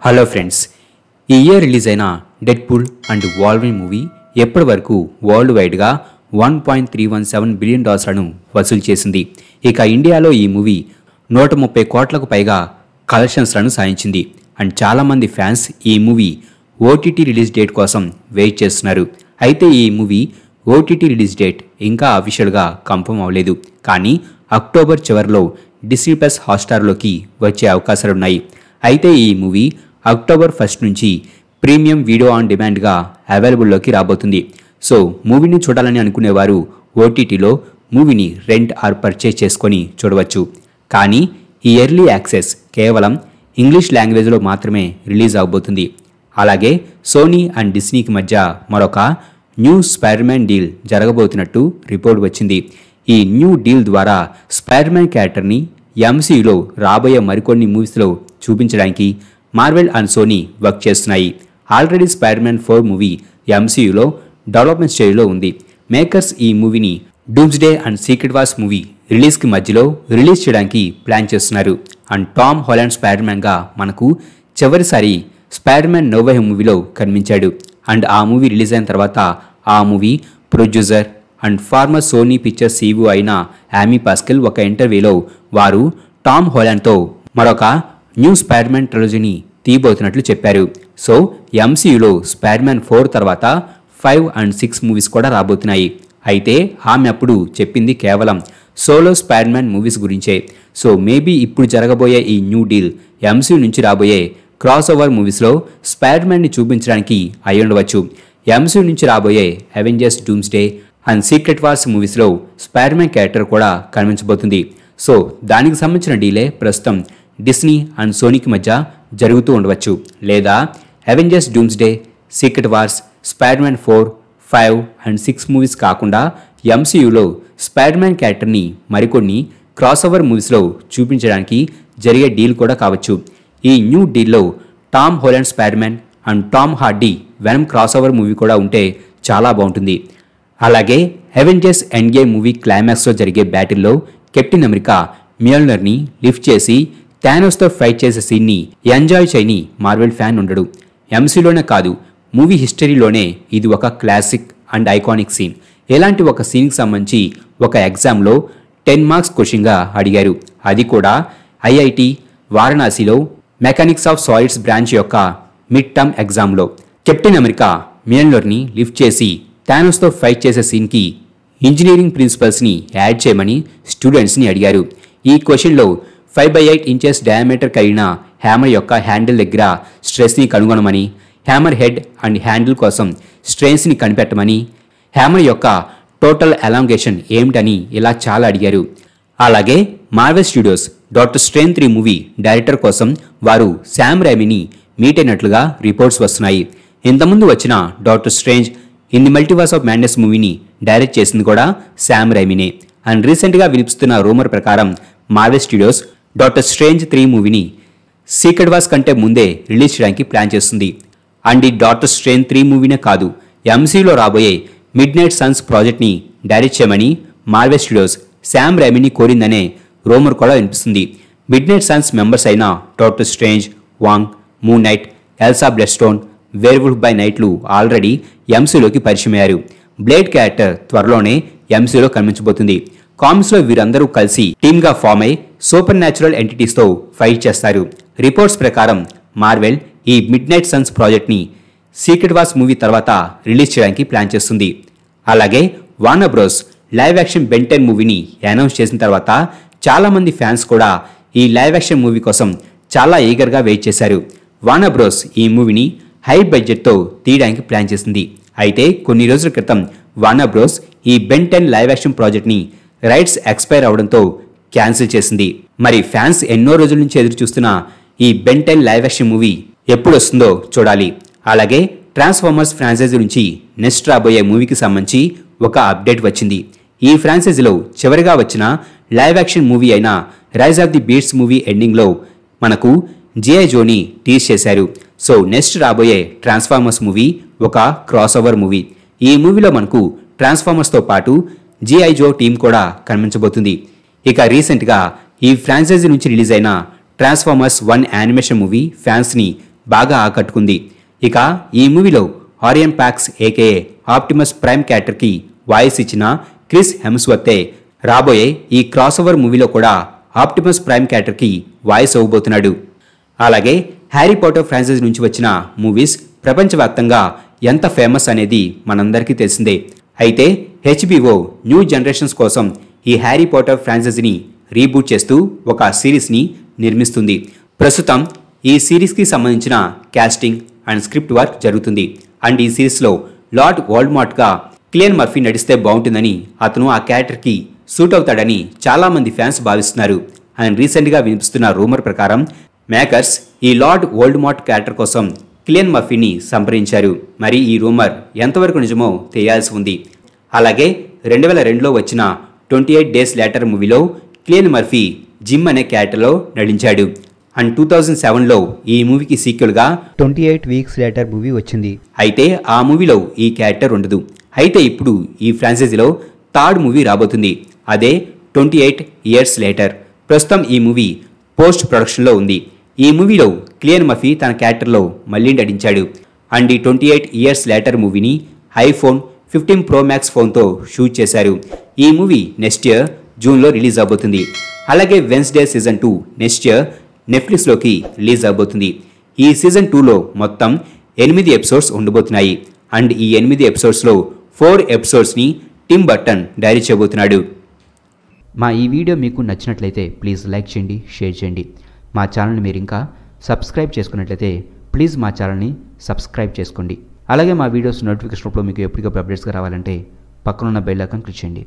Hello friends, ఈ year release అయిన Deadpool and Wolverine movie ఎప్పటి వరకు వరల్డ్ వైడ్గా $1.317 బిలియన్ వసూలు చేసింది. ఇక ఇండియాలో ఈ మూవీ 130 కోట్లకు పైగా కలెక్షన్స్లను సాధించింది. అండ్ చాలామంది ఫ్యాన్స్ ఈ మూవీ ఓటీటీ రిలీజ్ డేట్ కోసం వెయిట్ చేస్తున్నారు. అయితే ఈ మూవీ ఓటీటీ రిలీజ్ డేట్ ఇంకా అఫీషియల్గా కన్ఫర్మ్ అవ్వలేదు. కానీ అక్టోబర్ చివరిలో డిస్నీ ప్లస్ హాట్స్టార్లోకి వచ్చే అవకాశాలున్నాయి. అయితే ఈ మూవీ అక్టోబర్ 1 నుంచి ప్రీమియం వీడియో ఆన్ డిమాండ్గా అవైలబుల్లోకి రాబోతుంది. సో మూవీని చూడాలని అనుకునేవారు ఓటీటీలో మూవీని రెంట్ ఆర్ పర్చేజ్ చేసుకొని చూడవచ్చు. కానీ ఈ ఎర్లీ యాక్సెస్ కేవలం ఇంగ్లీష్ లాంగ్వేజ్లో మాత్రమే రిలీజ్ అవబోతుంది. అలాగే సోనీ అండ్ డిస్నీకి మధ్య మరొక న్యూ స్పైడర్మ్యాన్ డీల్ జరగబోతున్నట్టు రిపోర్ట్ వచ్చింది. ఈ న్యూ డీల్ ద్వారా స్పైడర్మ్యాన్ క్యారెక్టర్ని ఎంసీయూలో రాబోయే మరికొన్ని మూవీస్లో చూపించడానికి మార్వెల్ అండ్ సోనీ వర్క్ చేస్తున్నాయి. ఆల్రెడీ స్పైడర్మ్యాన్ 4 మూవీ ఎంసీయూలో డెవలప్మెంట్ స్టేజ్లో ఉంది. మేకర్స్ ఈ మూవీని doomsday and secret Wars movie రిలీజ్కి మధ్యలో రిలీజ్ చేయడానికి ప్లాన్ చేస్తున్నారు. అండ్ టామ్ హాలండ్ స్పైడర్మ్యాన్గా మనకు చివరిసారి స్పైడర్మ్యాన్ నో వే హోమ్ మూవీలో కనిపించాడు. అండ్ ఆ మూవీ రిలీజ్ అయిన తర్వాత ఆ movie producer and former Sony Pictures CEO అయిన యామీ పాస్కెల్ ఒక ఇంటర్వ్యూలో వారు టామ్ హాలండ్తో మరొక న్యూ స్పైడర్మ్యాన్ ట్రిలజీని తీయబోతున్నట్లు చెప్పారు. సో ఎంసీయూలో స్పైడర్మ్యాన్ 4 తర్వాత 5 అండ్ 6 మూవీస్ కూడా రాబోతున్నాయి. అయితే ఆమె అప్పుడు చెప్పింది కేవలం సోలో స్పైడర్మ్యాన్ మూవీస్ గురించే. సో మేబీ ఇప్పుడు జరగబోయే ఈ న్యూ డీల్ ఎంసీయూ నుంచి రాబోయే క్రాస్ ఓవర్ మూవీస్లో స్పైడర్మ్యాన్ని చూపించడానికి అయి ఉండవచ్చు. ఎంసీయూ నుంచి రాబోయే Avengers doomsday and secret wars మూవీస్లో స్పైడర్మ్యాన్ క్యారెక్టర్ కూడా కనిపించబోతుంది. సో దానికి సంబంధించిన డీలే ప్రస్తుతం డిస్నీ అండ్ సోనీకి మధ్య జరుగుతూ ఉండవచ్చు. లేదా Avengers doomsday, secret wars, Spiderman 4, 5 and 6 movies కాకుండా ఎంసీయూలో స్పైడర్మ్యాన్ క్యారెక్టర్ని మరికొన్ని క్రాస్ ఓవర్ మూవీస్లో చూపించడానికి జరిగే డీల్ కూడా కావచ్చు. ఈ న్యూ డీల్లో Tom Holland Spiderman and Tom Hardy Venom crossover movie కూడా ఉంటే చాలా బాగుంటుంది. అలాగే అవెంజర్స్ ఎండ్ గేమ్ మూవీ క్లైమాక్స్లో జరిగే బ్యాటిల్లో కెప్టెన్ అమెరికా మియోల్నర్ని లిఫ్ట్ చేసి థానోస్తో ఫైట్ చేసే సీన్ని ఎంజాయ్ చేయని మార్వెల్ ఫ్యాన్ ఉండడు. ఎంసీలోనే కాదు, మూవీ హిస్టరీలోనే ఇది ఒక క్లాసిక్ అండ్ ఐకానిక్ సీన్. ఇలాంటి ఒక సీన్కి సంబంధించి ఒక ఎగ్జామ్లో 10 మార్క్స్ క్వశ్చన్గా అడిగారు. అది కూడా ఐఐటి వారణాసిలో మెకానిక్స్ ఆఫ్ సాలిడ్స్ బ్రాంచ్ యొక్క మిడ్ టర్మ్ ఎగ్జామ్లో. కెప్టెన్ అమెరికా మియోల్నర్ని లిఫ్ట్ చేసి థానోస్తో ఫైట్ చేసే సీన్కి ఇంజనీరింగ్ ప్రిన్సిపల్స్ని యాడ్ చేయమని స్టూడెంట్స్ని అడిగారు. ఈ క్వశ్చన్లో 5/8 ఇంచెస్ డయామీటర్ కలిగిన హ్యామర్ యొక్క హ్యాండిల్ దగ్గర స్ట్రెస్ని కనుగొనమని, హ్యామర్ హెడ్ అండ్ హ్యాండిల్ కోసం స్ట్రెయిన్స్ని కనిపెట్టమని, హ్యామర్ యొక్క టోటల్ ఎలాంగేషన్ ఏమిటని ఇలా చాలా అడిగారు. అలాగే Marvel studios doctor strange 3 movie director కోసం వారు శామ్ రైమీని మీట్ అయినట్లుగా రిపోర్ట్స్ వస్తున్నాయి. ఇంతకుముందు వచ్చిన doctor strange in the multiverse of madness మూవీని డైరెక్ట్ చేసింది కూడా శామ్ రైమీనే. అండ్ రీసెంట్గా వినిపిస్తున్న రూమర్ ప్రకారం మార్వెల్ స్టూడియోస్ డాక్టర్ స్ట్రేంజ్ 3 మూవీని సీక్రెట్ వార్స్ కంటే ముందే రిలీజ్ చేయడానికి ప్లాన్ చేస్తుంది. అండ్ ఈ డాక్టర్ స్ట్రేంజ్ 3 మూవీనే కాదు, ఎంసీయూలో రాబోయే మిడ్ నైట్ సన్స్ ప్రాజెక్ట్ని డైరెక్ట్ చేయమని మార్వెల్ స్టూడియోస్ శామ్ రైమీని కోరిందనే రూమర్ కూడా వినిపిస్తుంది. మిడ్ నైట్ సన్స్ మెంబర్స్ అయిన Doctor Strange, Wong, Moon Knight, Elsa Bloodstone, werewolf by నైట్లు ఆల్రెడీ ఎంసీయూలోకి పరిచయమయ్యారు. బ్లేడ్ క్యారెక్టర్ త్వరలోనే ఎంసీయూలో కనిపించబోతుంది. కామిక్స్లో వీరందరూ కలిసి టీమ్గా ఫామ్ అయి సూపర్ న్యాచురల్ ఎంటిటీస్తో ఫైట్ చేస్తారు. రిపోర్ట్స్ ప్రకారం మార్వెల్ ఈ మిడ్ నైట్ సన్స్ ప్రాజెక్ట్ని సీక్రెట్ వార్స్ మూవీ తర్వాత రిలీజ్ చేయడానికి ప్లాన్ చేస్తుంది. అలాగే Warner bros live action Ben 10 మూవీని అనౌన్స్ చేసిన తర్వాత చాలామంది ఫ్యాన్స్ కూడా ఈ లైవ్ యాక్షన్ మూవీ కోసం చాలా ఈగర్గా వెయిట్ చేశారు. వార్నర్ బ్రోస్ ఈ మూవీని హై బడ్జెట్తో తీయడానికి ప్లాన్ చేసింది. అయితే కొన్ని రోజుల క్రితం వార్నర్ బ్రోస్ ఈ బెన్ 10 లైవ్ యాక్షన్ ప్రాజెక్ట్ని రైట్స్ ఎక్స్పైర్ అవడంతో క్యాన్సిల్ చేసింది. మరి ఫ్యాన్స్ ఎన్నో రోజుల నుంచి ఎదురు చూస్తున్న ఈ బెన్ 10 లైవ్ యాక్షన్ మూవీ ఎప్పుడు వస్తుందో చూడాలి. అలాగే ట్రాన్స్ఫార్మర్స్ ఫ్రాంచైజీ నుంచి నెక్స్ట్ రాబోయే మూవీకి సంబంధించి ఒక అప్డేట్ వచ్చింది. ఈ ఫ్రాంచైజీలో చివరిగా వచ్చిన లైవ్ యాక్షన్ మూవీ అయిన Rise of the Beasts movie ఎండింగ్లో మనకు జిఐ జోని టీజ్ చేశారు. సో నెక్స్ట్ రాబోయే ట్రాన్స్ఫార్మర్స్ మూవీ ఒక క్రాస్ ఓవర్ మూవీ. ఈ మూవీలో మనకు ట్రాన్స్ఫార్మర్స్తో పాటు జిఐ జో టీం కూడా కనిపించబోతుంది. ఇక రీసెంట్గా ఈ ఫ్రాంచైజీ నుంచి రిలీజ్ అయిన ట్రాన్స్ఫార్మర్స్ 1 యానిమేషన్ మూవీ ఫ్యాన్స్ని బాగా ఆకట్టుకుంది. ఇక ఈ మూవీలో Aryan packs AKA Optimus prime క్యారెక్టర్కి వాయిస్ ఇచ్చిన క్రిస్ హెమ్స్వర్తే రాబోయే ఈ క్రాస్ ఓవర్ మూవీలో కూడా ఆప్టిమస్ ప్రైమ్ క్యారెక్టర్కి వాయిస్ అవ్వబోతున్నాడు. అలాగే హ్యారీ పాటర్ ఫ్రాంచైజీ నుంచి వచ్చిన మూవీస్ ప్రపంచవ్యాప్తంగా ఎంత ఫేమస్ అనేది మనందరికీ తెలిసిందే. అయితే HBO న్యూ జనరేషన్స్ కోసం ఈ హ్యారీ పాటర్ ఫ్రాంచైజీని రీబూట్ చేస్తూ ఒక సిరీస్ని నిర్మిస్తుంది. ప్రస్తుతం ఈ సిరీస్కి సంబంధించిన కాస్టింగ్ అండ్ స్క్రిప్ట్ వర్క్ జరుగుతుంది. అండ్ ఈ సిరీస్లో లార్డ్ వోల్డెమార్ట్గా కిలియన్ మర్ఫీ నడిస్తే బాగుంటుందని, అతను ఆ క్యారెక్టర్కి సూట్ అవుతాడని చాలామంది ఫ్యాన్స్ భావిస్తున్నారు. అండ్ రీసెంట్గా వినిపిస్తున్న రూమర్ ప్రకారం మేకర్స్ ఈ లార్డ్ వోల్డెమార్ట్ క్యారెక్టర్ కోసం కిలియన్ మర్ఫీని సంప్రదించారు. మరి ఈ రూమర్ ఎంతవరకు నిజమో తెలియాల్సి ఉంది. అలాగే 2002లో వచ్చిన 28 డేస్ లేటర్ మూవీలో కిలియన్ మర్ఫీ జిమ్ అనే క్యారెక్టర్లో నటించాడు. అండ్ 2007లో ఈ మూవీకి సీక్వెల్గా 28 వీక్స్ లేటర్ మూవీ వచ్చింది. అయితే ఆ మూవీలో ఈ క్యారెక్టర్ ఉండదు. అయితే ఇప్పుడు ఈ ఫ్రాంచైజీలో థర్డ్ మూవీ రాబోతుంది. అదే 28 ఇయర్స్ లేటర్. ప్రస్తుతం ఈ మూవీ పోస్ట్ ప్రొడక్షన్లో ఉంది. ఈ మూవీలో కిలియన్ మర్ఫీ తన క్యారెక్టర్లో మళ్ళీ నటించాడు. అండ్ ఈ 28 ఇయర్స్ లేటర్ మూవీని ఐఫోన్ 15 Pro Max ఫోన్తో షూట్ చేశారు. ఈ మూవీ నెక్స్ట్ ఇయర్ జూన్లో రిలీజ్ అవబోతుంది. అలాగే వెన్స్డే సీజన్ 2 నెక్స్ట్ ఇయర్ నెట్ఫ్లిక్స్లోకి రిలీజ్ అవబోతుంది. ఈ సీజన్ 2లో మొత్తం 8 ఎపిసోడ్స్ ఉండబోతున్నాయి. అండ్ ఈ 8 ఎపిసోడ్స్లో 4 ఎపిసోడ్స్ని టిమ్ బర్టన్ డైరెక్ట్ చేయబోతున్నాడు. మా ఈ వీడియో మీకు నచ్చినట్లయితే ప్లీజ్ లైక్ చేయండి, షేర్ చేయండి. మా ఛానల్ని మీరు ఇంకా సబ్స్క్రైబ్ చేసుకున్నట్లయితే ప్లీజ్ మా ఛానల్ని సబ్స్క్రైబ్ చేసుకోండి. అలాగే మా వీడియోస్ నోటిఫికేషన్ రూపంలో మీకు ఎప్పటికప్పుడు అప్డేట్స్గా రావాలంటే పక్కనున్న బెల్ ఐకాన్ క్లిక్ చేయండి.